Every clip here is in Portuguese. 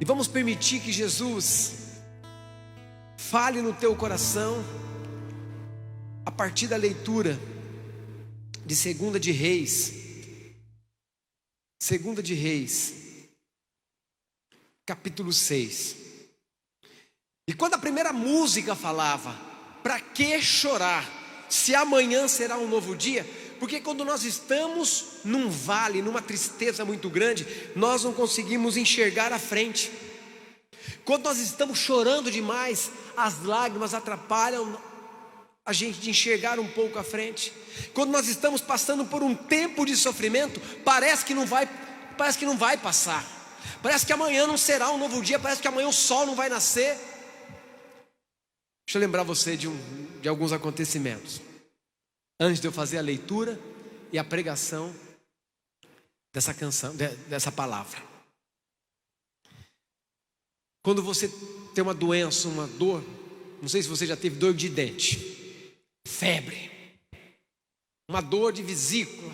E vamos permitir que Jesus fale no teu coração a partir da leitura de 2 de Reis. 2 de Reis, capítulo 6. E quando a primeira música falava, para que chorar, se amanhã será um novo dia? Porque quando nós estamos num vale, numa tristeza muito grande, nós não conseguimos enxergar a frente. Quando nós estamos chorando demais, as lágrimas atrapalham a gente de enxergar um pouco à frente. Quando nós estamos passando por um tempo de sofrimento, parece que não vai passar. Parece que amanhã não será um novo dia, parece que amanhã o sol não vai nascer. Deixa eu lembrar você de alguns acontecimentos, antes de eu fazer a leitura e a pregação dessa canção, dessa palavra. Quando você tem uma doença, uma dor, não sei se você já teve dor de dente, febre, uma dor de vesícula,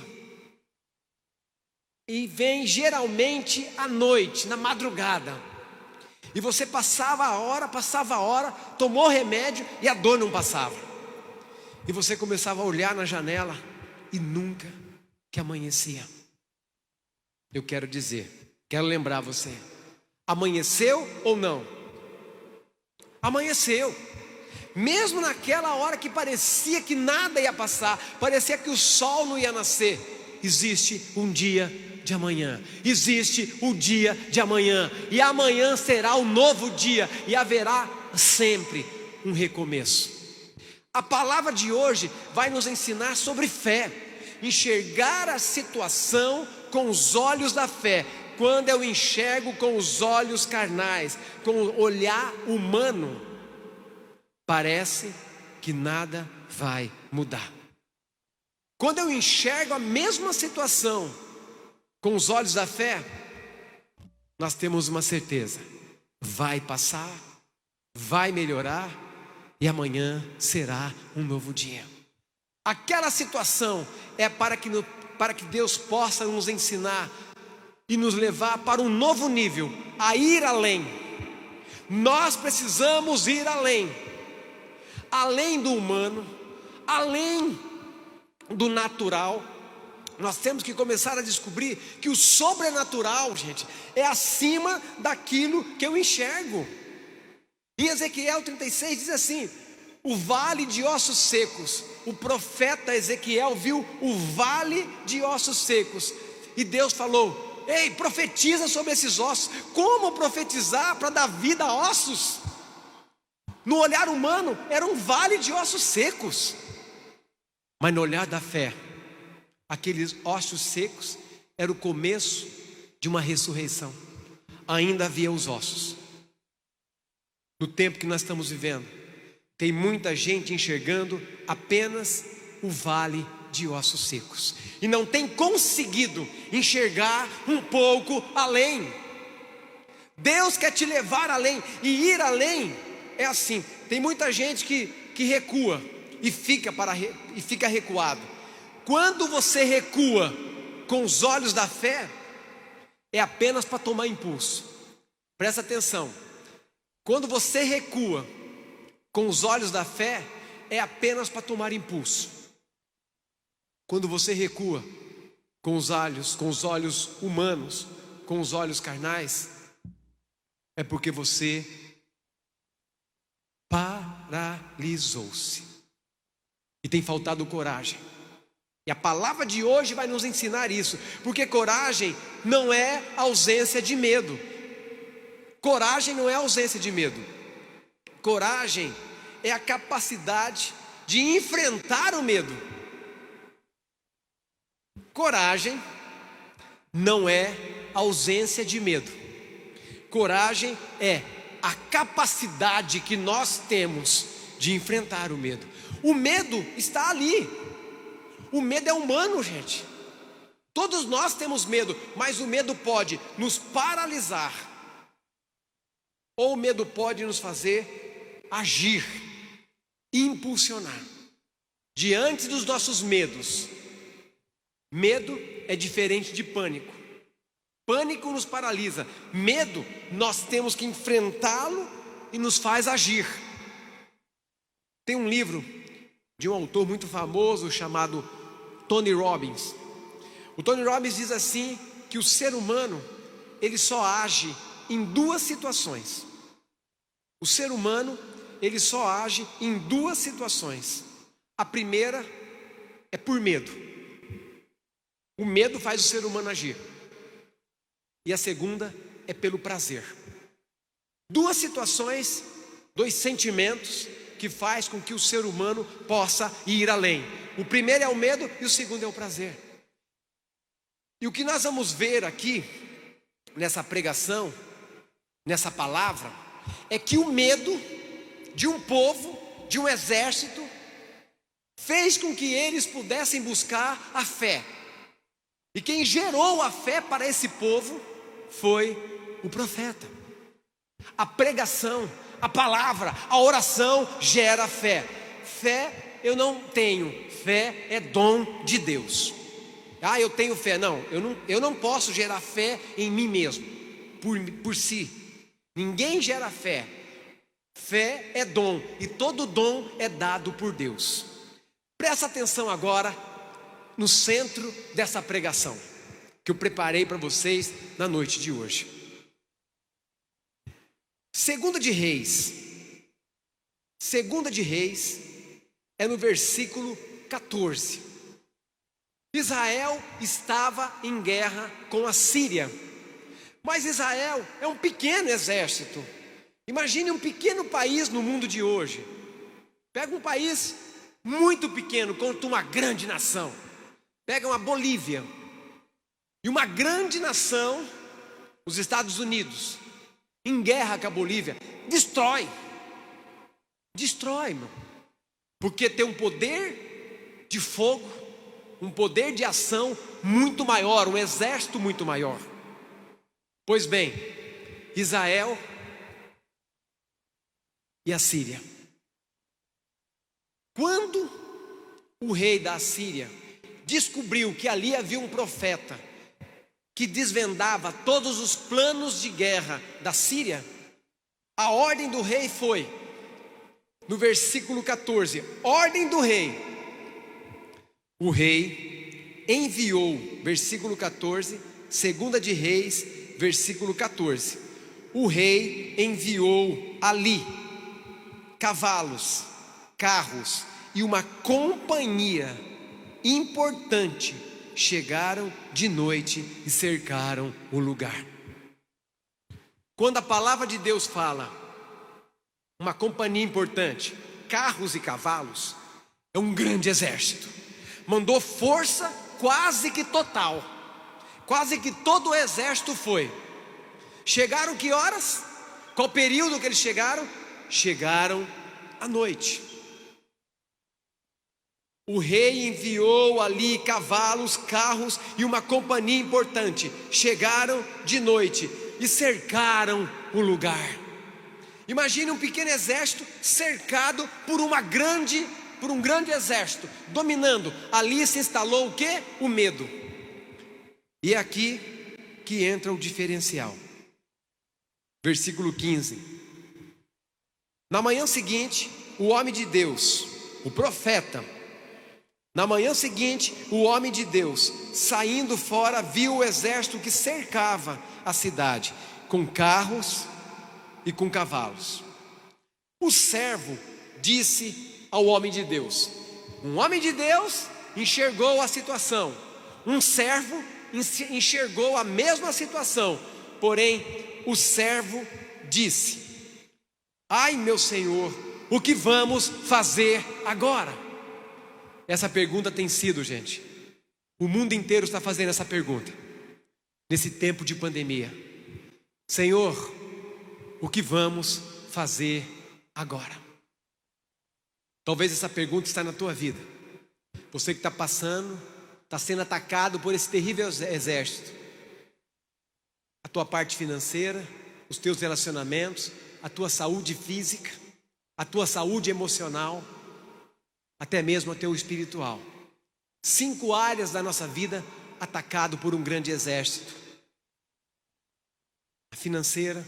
e vem geralmente à noite, na madrugada, e você passava a hora, tomou remédio e a dor não passava, e você começava a olhar na janela e nunca que amanhecia. Eu quero lembrar você, amanheceu ou não? Amanheceu. Mesmo naquela hora que parecia que nada ia passar, parecia que o sol não ia nascer, existe um dia de amanhã, existe o dia de amanhã, e amanhã será um novo dia, e haverá sempre um recomeço. A palavra de hoje vai nos ensinar sobre fé, enxergar a situação com os olhos da fé. Quando eu enxergo com os olhos carnais, com o olhar humano, parece que nada vai mudar. Quando eu enxergo a mesma situação com os olhos da fé, nós temos uma certeza: vai passar, vai melhorar, e amanhã será um novo dia. Aquela situação é para que Deus possa nos ensinar e nos levar para um novo nível, a ir além. Nós precisamos ir além do humano, além do natural. Nós temos que começar a descobrir que o sobrenatural, gente, é acima daquilo que eu enxergo. Em Ezequiel 36 diz assim: o vale de ossos secos. O profeta Ezequiel viu o vale de ossos secos, e Deus falou: ei, profetiza sobre esses ossos. Como profetizar para dar vida a ossos? No olhar humano era um vale de ossos secos, mas no olhar da fé, aqueles ossos secos era o começo de uma ressurreição. Ainda havia os ossos. No tempo que nós estamos vivendo, tem muita gente enxergando apenas o vale de ossos secos, e não tem conseguido enxergar um pouco além. Deus quer te levar além, e ir além é assim. Tem muita gente que recua e fica recuado. Quando você recua com os olhos da fé, é apenas para tomar impulso. Presta atenção. Quando você recua com os olhos da fé, é apenas para tomar impulso. Quando você recua com os olhos humanos, com os olhos carnais, é porque você paralisou-se e tem faltado coragem. E a palavra de hoje vai nos ensinar isso, porque coragem não é ausência de medo. Coragem não é ausência de medo. Coragem é a capacidade de enfrentar o medo. Coragem não é ausência de medo. Coragem é a capacidade que nós temos de enfrentar o medo. O medo está ali. O medo é humano, gente. Todos nós temos medo, mas o medo pode nos paralisar, ou o medo pode nos fazer agir, impulsionar. Diante dos nossos medos, medo é diferente de pânico. Pânico nos paralisa. Medo, nós temos que enfrentá-lo e nos faz agir. Tem um livro de um autor muito famoso chamado Tony Robbins. O Tony Robbins diz assim, que o ser humano, ele só age em duas situações. O ser humano, ele só age em duas situações. A primeira é por medo. O medo faz o ser humano agir. E a segunda é pelo prazer. Duas situações, dois sentimentos que faz com que o ser humano possa ir além. O primeiro é o medo e o segundo é o prazer. E o que nós vamos ver aqui, nessa pregação, nessa palavra, é que o medo de um povo, de um exército, fez com que eles pudessem buscar a fé. E quem gerou a fé para esse povo foi o profeta. A pregação, a palavra, a oração gera fé. Fé eu não tenho, fé é dom de Deus. Ah, eu tenho fé. Não, eu não posso gerar fé em mim mesmo, por si. Ninguém gera fé. Fé é dom, e todo dom é dado por Deus. Presta atenção agora no centro dessa pregação que eu preparei para vocês na noite de hoje. Segunda de Reis é no versículo 14. Israel estava em guerra com a Síria, mas Israel é um pequeno exército. Imagine um pequeno país no mundo de hoje. Pega um país muito pequeno contra uma grande nação. Pega uma Bolívia e uma grande nação, os Estados Unidos, em guerra com a Bolívia, destrói, mano. Porque tem um poder de fogo, um poder de ação muito maior, um exército muito maior. Pois bem, Israel e a Síria. Quando o rei da Síria descobriu que ali havia um profeta que desvendava todos os planos de guerra da Síria, a ordem do rei foi, no versículo 14, ordem do rei. O rei enviou, versículo 14, segunda de Reis, versículo 14. O rei enviou ali cavalos, carros e uma companhia importante. Chegaram de noite e cercaram o lugar. Quando a palavra de Deus fala, uma companhia importante, carros e cavalos, é um grande exército. Mandou força quase que total. Quase que todo o exército foi. Chegaram que horas? Qual período que eles chegaram? Chegaram à noite. O rei enviou ali cavalos, carros e uma companhia importante. Chegaram de noite e cercaram o lugar. Imagine um pequeno exército cercado por um grande exército, dominando. Ali se instalou o quê? O medo. E é aqui que entra o diferencial. Versículo 15. Na manhã seguinte, o homem de Deus, o profeta, na manhã seguinte, o homem de Deus, saindo fora, viu o exército que cercava a cidade, com carros e com cavalos. O servo disse ao homem de Deus. Um homem de Deus enxergou a situação. Um servo enxergou a mesma situação. Porém, o servo disse: ai, meu senhor, o que vamos fazer agora? Essa pergunta tem sido, gente, o mundo inteiro está fazendo essa pergunta nesse tempo de pandemia. Senhor, o que vamos fazer agora? Talvez essa pergunta está na tua vida. Você que está passando, está sendo atacado por esse terrível exército. A tua parte financeira, os teus relacionamentos, a tua saúde física, a tua saúde emocional, até mesmo o teu espiritual. 5 áreas da nossa vida atacado por um grande exército. financeira,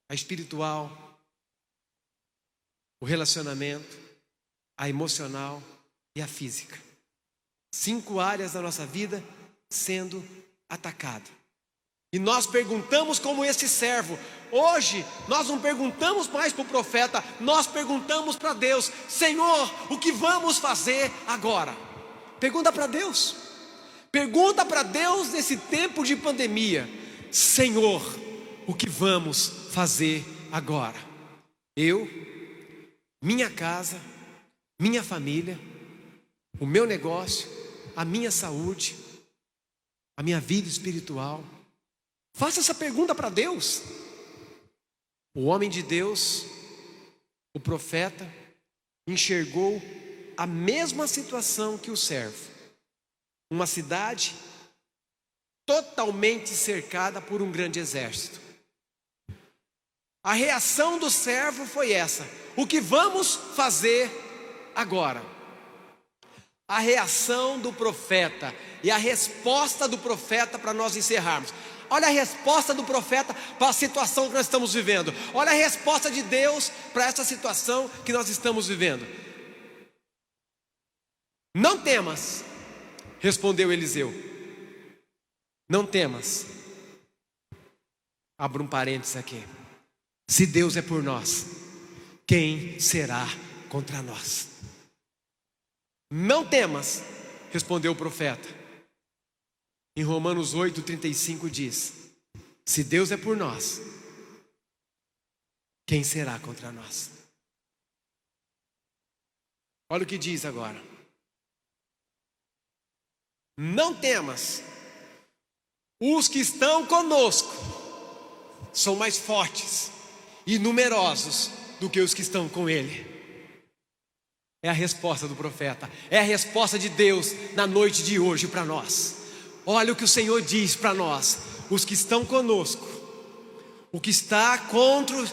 a espiritual, o relacionamento, a emocional e a física. 5 áreas da nossa vida sendo atacadas. E nós perguntamos como esse servo. Hoje nós não perguntamos mais para o profeta, nós perguntamos para Deus: Senhor, o que vamos fazer agora? Pergunta para Deus. Pergunta para Deus nesse tempo de pandemia: Senhor, o que vamos fazer agora? Eu, minha casa, minha família, o meu negócio, a minha saúde, a minha vida espiritual. Faça essa pergunta para Deus. O homem de Deus, o profeta, enxergou a mesma situação que o servo. Uma cidade totalmente cercada por um grande exército. A reação do servo foi essa: o que vamos fazer agora? A reação do profeta e a resposta do profeta, para nós encerrarmos. Olha a resposta do profeta para a situação que nós estamos vivendo. Olha a resposta de Deus para essa situação que nós estamos vivendo. Não temas, respondeu Eliseu. Não temas. Abra um parênteses aqui. Se Deus é por nós, quem será contra nós? Não temas, respondeu o profeta. Em Romanos 8:35 diz: se Deus é por nós, quem será contra nós? Olha o que diz agora. Não temas, os que estão conosco são mais fortes e numerosos do que os que estão com ele. É a resposta do profeta, é a resposta de Deus na noite de hoje para nós. Olha o que o Senhor diz para nós: os que estão conosco, o que está contra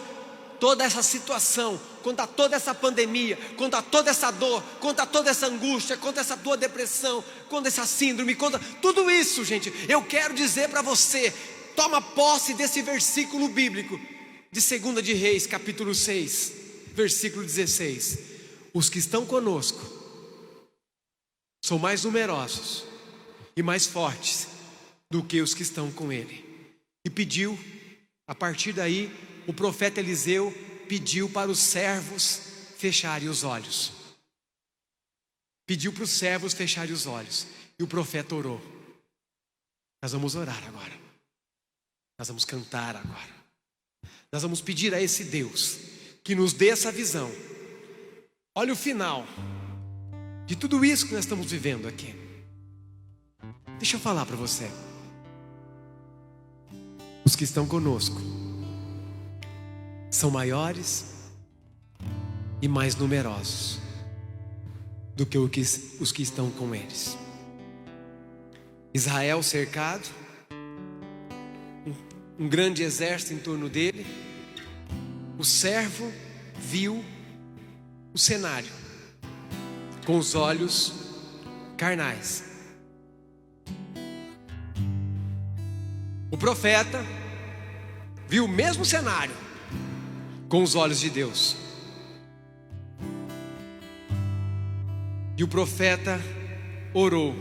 toda essa situação, contra toda essa pandemia, contra toda essa dor, contra toda essa angústia, contra essa tua depressão, contra essa síndrome, contra tudo isso, gente. Eu quero dizer para você: toma posse desse versículo bíblico de 2 de Reis, capítulo 6, versículo 16. Os que estão conosco são mais numerosos e mais fortes do que os que estão com ele. E pediu, a partir daí, o profeta Eliseu pediu para os servos fecharem os olhos. Pediu para os servos fecharem os olhos. E o profeta orou. Nós vamos orar agora. Nós vamos cantar agora. Nós vamos pedir a esse Deus que nos dê essa visão. Olha o final de tudo isso que nós estamos vivendo aqui. Deixa eu falar para você. Os que estão conosco são maiores e mais numerosos do que os que estão com eles. Israel cercado, um grande exército em torno dele. O servo viu o cenário com os olhos carnais. O profeta viu o mesmo cenário com os olhos de Deus. E o profeta orou.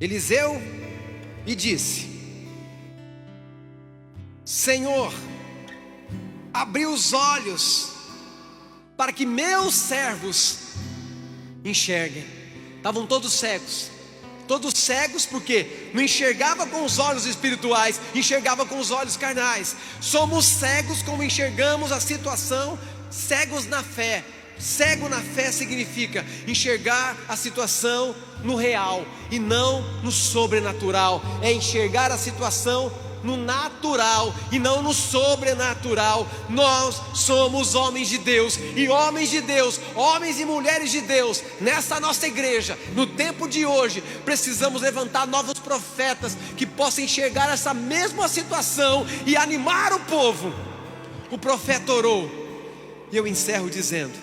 Eliseu e disse: Senhor, abri os olhos para que meus servos enxerguem. Estavam todos cegos. Todos cegos porque não enxergava com os olhos espirituais, enxergava com os olhos carnais. Somos cegos como enxergamos a situação, cegos na fé. Cego na fé significa enxergar a situação no real e não no sobrenatural. É enxergar a situação no natural e não no sobrenatural. Nós somos homens de Deus, e homens de Deus, homens e mulheres de Deus, nessa nossa igreja, no tempo de hoje, precisamos levantar novos profetas que possam enxergar essa mesma situação e animar o povo. O profeta orou, e eu encerro dizendo: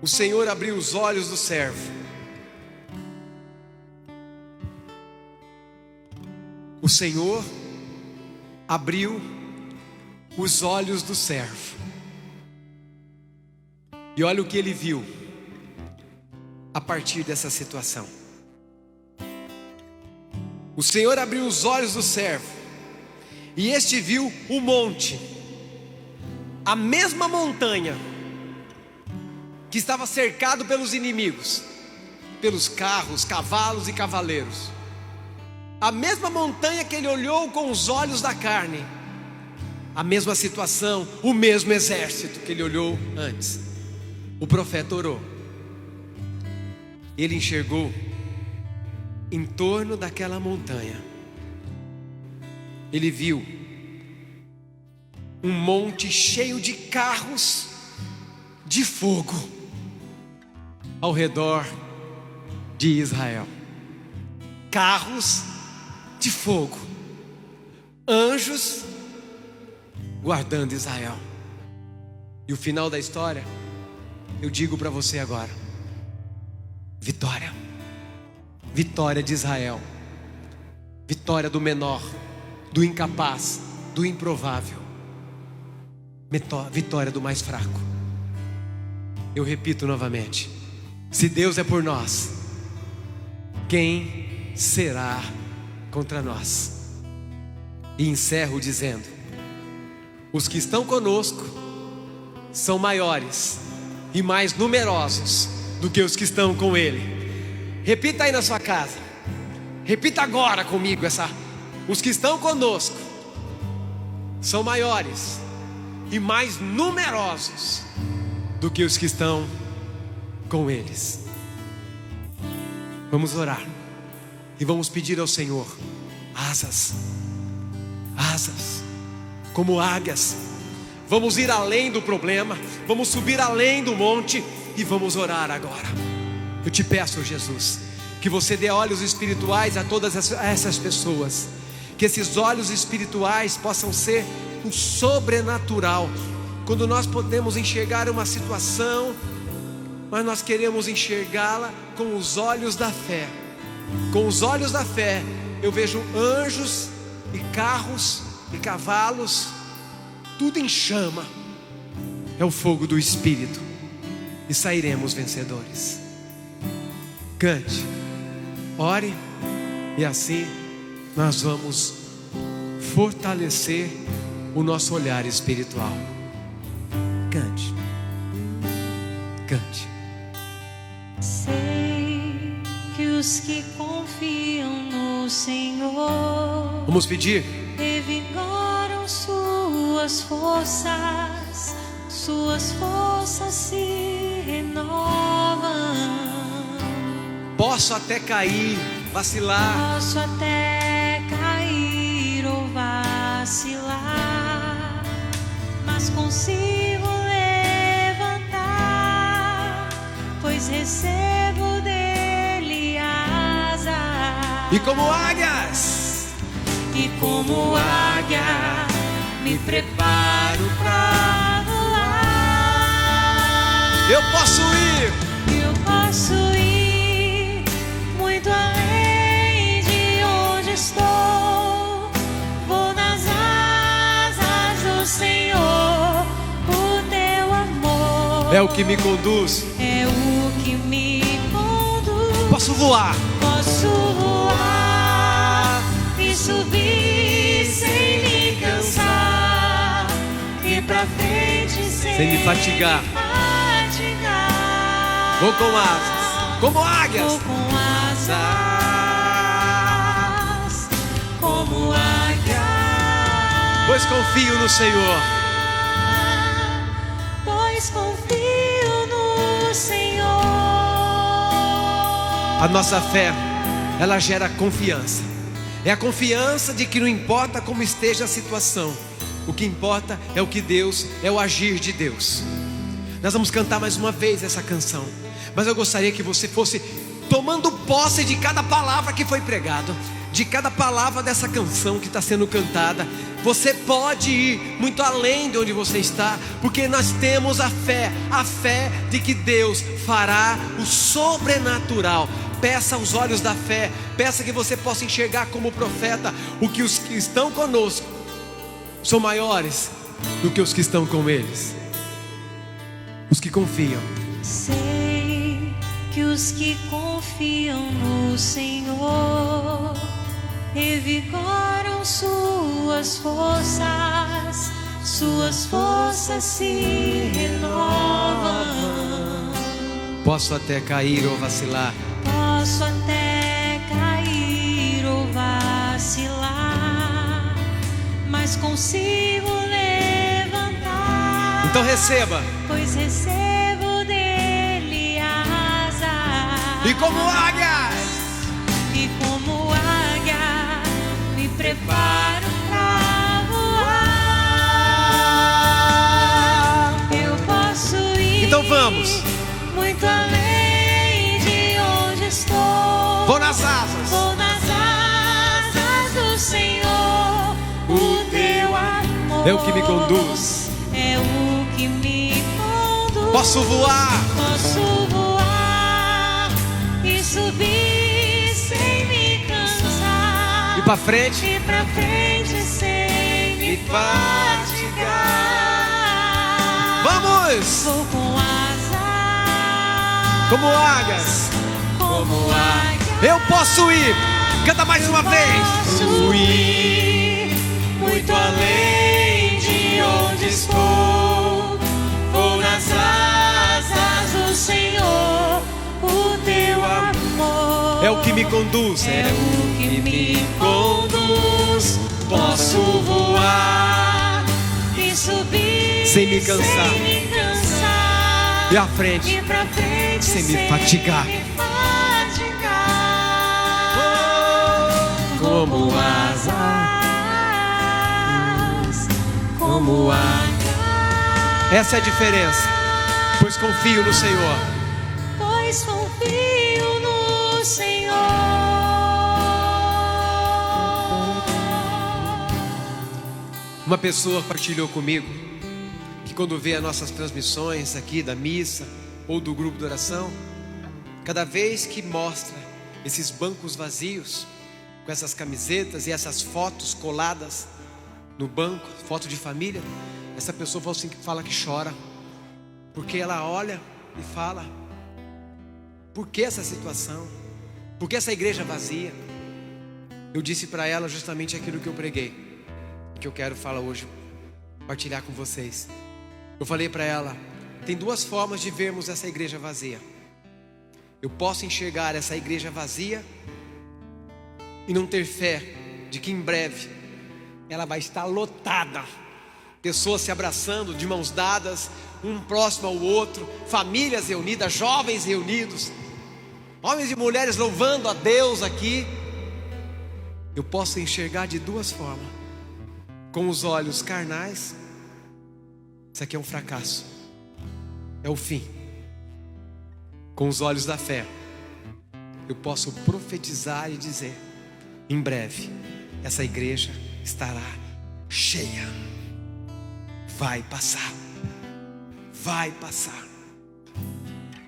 o Senhor abriu os olhos do servo o Senhor abriu os olhos do servo. E olha o que ele viu a partir dessa situação. O Senhor abriu os olhos do servo, e este viu o monte, a mesma montanha que estava cercado pelos inimigos, pelos carros, cavalos e cavaleiros. A mesma montanha que ele olhou com os olhos da carne, a mesma situação, o mesmo exército que ele olhou antes. O profeta orou. Ele enxergou em torno daquela montanha. Ele viu um monte cheio de carros de fogo ao redor de Israel. Carros de fogo, anjos guardando Israel. E o final da história, eu digo para você agora: vitória. Vitória de Israel. Vitória do menor, do incapaz, do improvável. Vitória do mais fraco. Eu repito novamente: se Deus é por nós, quem será contra nós? E encerro dizendo: os que estão conosco são maiores e mais numerosos do que os que estão com Ele. Repita aí na sua casa, repita agora comigo os que estão conosco são maiores e mais numerosos do que os que estão com eles. Vamos orar e vamos pedir ao Senhor asas, asas como águias. Vamos ir além do problema, vamos subir além do monte e vamos orar agora. Eu te peço, Jesus, que você dê olhos espirituais a todas essas pessoas, que esses olhos espirituais possam ser o sobrenatural. Quando nós podemos enxergar uma situação, mas nós queremos enxergá-la com os olhos da fé. Com os olhos da fé, eu vejo anjos e carros e cavalos, tudo em chama. É o fogo do Espírito, e sairemos vencedores. Cante, ore, e assim nós vamos fortalecer o nosso olhar espiritual. Cante, cante. Sei que os que confiam no Senhor, Vamos pedir. revigoram suas forças se renovam. Posso até cair, vacilar, Posso até cair ou vacilar, mas consigo levantar, pois recebo dele asas. e como águias, E como águia me preparo pra voar. eu posso ir. Eu posso ir muito além de onde estou. Vou nas asas do Senhor. O teu amor É o que me conduz. é o que me conduz. Posso voar. Posso voar e subir sem me cansar, e pra frente sem me fatigar. fatigar. Vou com asas, como águias. Vou com asas, como águia, Pois confio no Senhor. pois confio no Senhor. A nossa fé, ela gera confiança. É a confiança de que não importa como esteja a situação, o que importa é o que Deus, é o agir de Deus. Nós vamos cantar mais uma vez essa canção, mas eu gostaria que você fosse tomando posse de cada palavra que foi pregada, de cada palavra dessa canção que está sendo cantada. Você pode ir muito além de onde você está, porque nós temos a fé de que Deus fará o sobrenatural. peça os olhos da fé, peça que você possa enxergar como profeta o que os que estão conosco são maiores do que os que estão com eles, os que confiam. Sei que os que confiam no Senhor revigoram suas forças se renovam. Posso até cair ou vacilar, Posso até cair ou vacilar, mas consigo levantar. então receba, Pois recebo dele asas, e como águias, me preparo pra voar. Eu posso ir então vamos, muito além de onde estou. vou nas asas, Vou nas asas do Senhor. O teu amor é o que me conduz. é o que me conduz. Posso voar E subir sem me cansar. e pra frente, E pra frente sem me fatigar. vamos, Vou com asas como águias, como águia. eu posso ir, canta mais uma vez, Posso ir muito além de onde estou. Vou nas asas do Senhor. O teu amor é o que me conduz, é o que me conduz. Posso voar e subir sem me cansar. cansar. E à frente, E pra frente sem me fatigar. Como águia. essa é a diferença, pois confio no Senhor. Pois confio no Senhor. Uma pessoa partilhou comigo que quando vê as nossas transmissões aqui da missa ou do grupo de oração, cada vez que mostra esses bancos vazios, com essas camisetas e essas fotos coladas no banco, foto de família, essa pessoa fala que chora, porque ela olha e fala: por que essa situação? Por que essa igreja vazia? Eu disse para ela justamente aquilo que eu preguei, que eu quero falar hoje, partilhar com vocês. Eu falei para ela: tem duas formas de vermos essa igreja vazia. Eu posso enxergar essa igreja vazia e não ter fé de que em breve ela vai estar lotada, pessoas se abraçando de mãos dadas, um próximo ao outro, famílias reunidas, jovens reunidos, homens e mulheres louvando a Deus aqui. Eu posso enxergar de duas formas: com os olhos carnais, isso aqui é um fracasso, é o fim. Com os olhos da fé, eu posso profetizar e dizer: em breve essa igreja estará cheia. Vai passar, vai passar.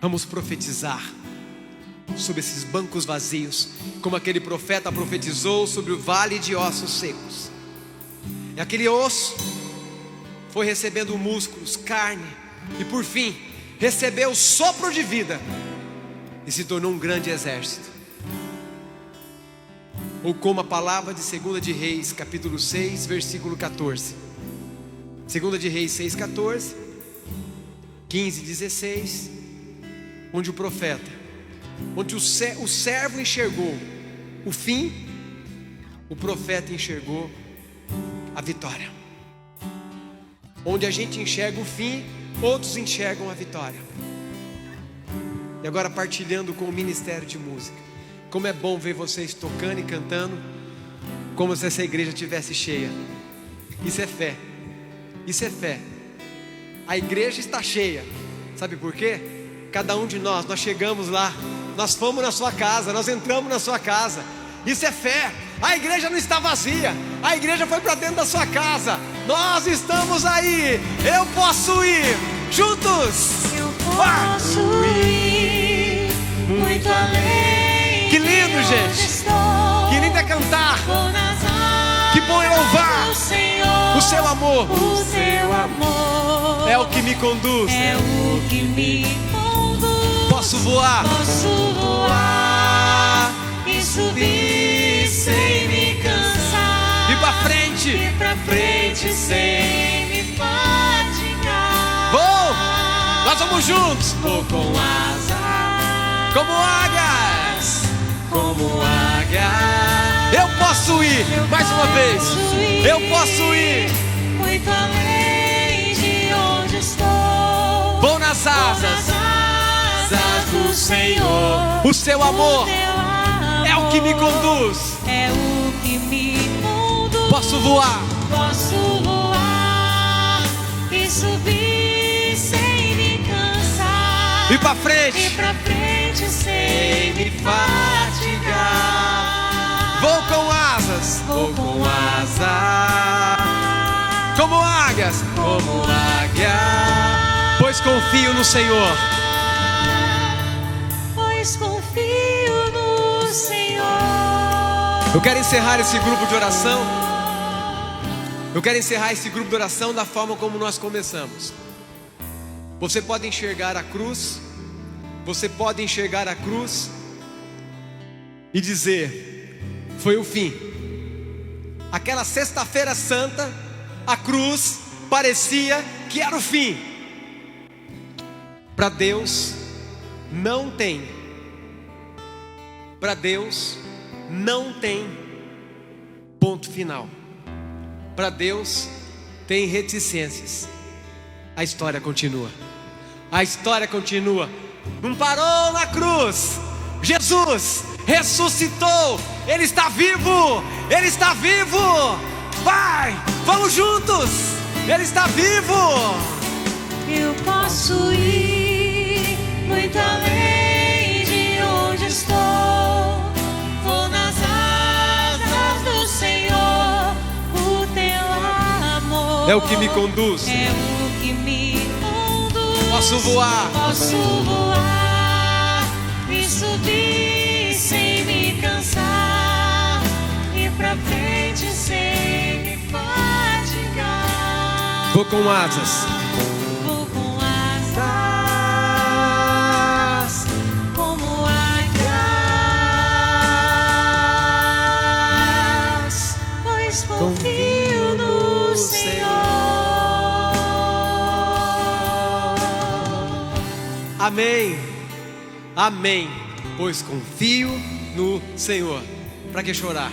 Vamos profetizar sobre esses bancos vazios, como aquele profeta profetizou sobre o vale de ossos secos. E aquele osso foi recebendo músculos, carne, e por fim recebeu o sopro de vida e se tornou um grande exército. Ou como a palavra de 2 de Reis, capítulo 6, versículo 14. 2 de Reis 6, 14, 15, 16, onde o profeta, onde o servo enxergou o fim, o profeta enxergou a vitória. Onde a gente enxerga o fim, outros enxergam a vitória. E agora partilhando com o Ministério de Música, como é bom ver vocês tocando e cantando, como se essa igreja estivesse cheia. Isso é fé, isso é fé. A igreja está cheia, sabe por quê? Cada um de nós chegamos lá, nós fomos na sua casa, nós entramos na sua casa. Isso é fé. A igreja não está vazia, a igreja foi para dentro da sua casa. Nós estamos aí. Eu posso ir juntos. Eu posso ir muito além Que lindo, gente. Que lindo é cantar. Que bom é louvar o seu amor. O seu amor É o que me conduz. é o que me conduz. Posso voar. Posso voar e subir sem me cansar. E pra frente. E pra frente sem me fatigar. Vou. Nós vamos juntos. Vou com asas Como águias. como águia. Eu posso ir. Mais uma vez. Eu posso ir. Muito além de onde estou. Vou nas asas do Senhor. O seu amor é o que me conduz. É o que me conduz. Posso voar. Posso voar e subir sem me cansar. E pra frente. E pra frente sem me fatigar. Vou com asas. Vou com asas Como águias. como águia. Pois confio no Senhor. Pois confio no Senhor. Eu quero encerrar esse grupo de oração. Eu quero encerrar esse grupo de oração da forma como nós começamos. Você pode enxergar a cruz. Você pode enxergar a cruz e dizer: foi o fim. Aquela sexta-feira santa, a cruz parecia que era o fim. Para Deus não tem. Para Deus não tem ponto final. Para Deus tem reticências. A história continua. A história continua. Não parou na cruz. Jesus ressuscitou. Ele está vivo. Ele está vivo. Vai, vamos juntos. Ele está vivo. Eu posso ir muito além de onde estou. Vou nas asas do Senhor. O teu amor É o que me conduz. é o que me conduz. Posso voar. Posso voar e subir sem me cansar. E pra frente sem me fatigar. Vou com asas. Vou com asas como águias, pois confio no Senhor. Amém. Amém. Pois confio no Senhor. Para que chorar?